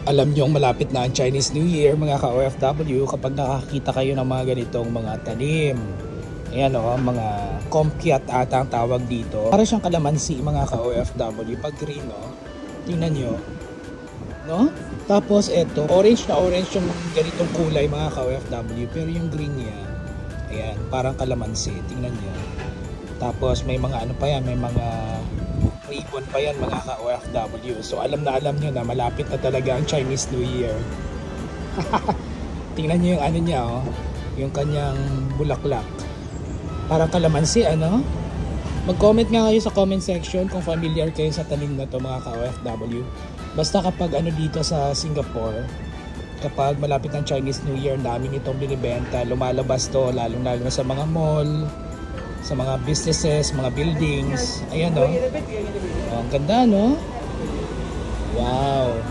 Alam niyong malapit na ang Chinese New Year mga ka-OFW kapag nakakita kayo ng mga ganitong mga tanim. Ayan o, mga compiat ata ang tawag dito. Para siyang kalamansi mga ka-OFW pag green o. Tingnan nyo. No? Tapos eto, orange na orange yung ganitong kulay mga ka-OFW. Pero yung green niya, ayan, parang kalamansi. Tingnan nyo. Tapos may mga ano pa yan, may mga ribbon pa yan mga ka-OFW. So alam nyo na malapit na talaga ang Chinese New Year. Tingnan nyo yung ano niya oh, yung kanyang bulaklak. Parang kalamansi ano? Mag-comment nga kayo sa comment section kung familiar kayo sa tanim na to mga ka-OFW. Basta kapag ano dito sa Singapore, kapag malapit ang Chinese New Year, daming itong binibenta. Lumalabas to lalong na sa mga mall, sa mga businesses, mga buildings. Ayan o. Oh. Oh, ang ganda no? Wow.